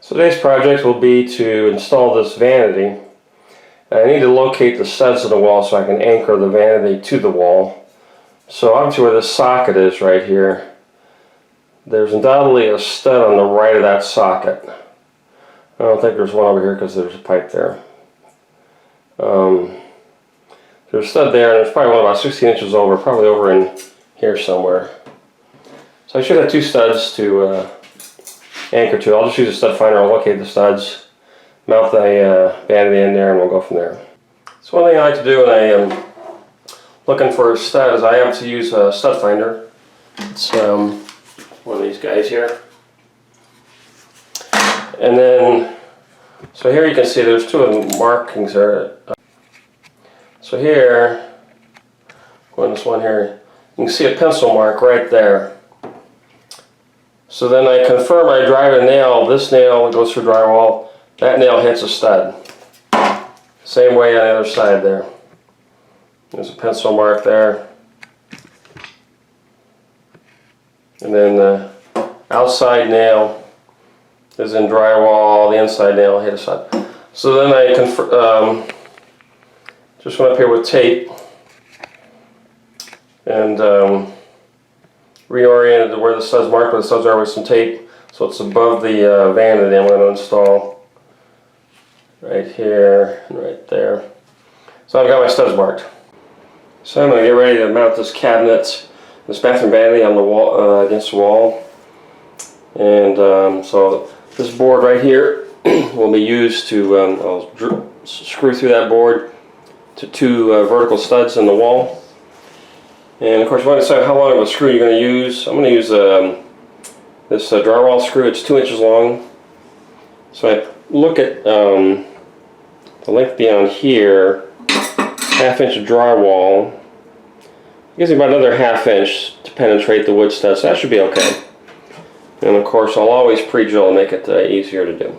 So today's project will be to install this vanity. I need to locate the studs in the wall so I can anchor the vanity to the wall. So obviously where this socket is right here, there's undoubtedly a stud on the right of that socket. I don't think there's one over here because there's a pipe there. There's a stud there, and there's probably one about 16 inches over, probably over in here somewhere. So I should have two studs to anchor to. I'll just use a stud finder. I'll locate the studs, mount the vanity in there, and we'll go from there. So one thing I like to do when I am looking for a stud is I have to use a stud finder. It's one of these guys here. And then, so here you can see there's two of the markings there. So here, on this one here, you can see a pencil mark right there. So then I confirm I drive a nail, this nail goes through drywall, that nail hits a stud. Same way on the other side there. There's a pencil mark there. And then the outside nail is in drywall, the inside nail hit a stud. So then I just went up here with tape and reoriented to where the studs marked where the studs are with some tape, so it's above the vanity I'm going to install right here and right there. So I've got my studs marked. So I'm going to get ready to mount this cabinet, this bathroom vanity on the wall, against the wall. And so this board right here will be used to, I'll screw through that board to two vertical studs in the wall. And of course you want to decide how long of a screw you're going to use. I'm going to use this drywall screw. It's 2 inches long. So I look at the length beyond here, 1/2 inch of drywall. It gives me about another 1/2 inch to penetrate the wood stud, so that should be okay. And of course I'll always pre-drill and make it easier to do.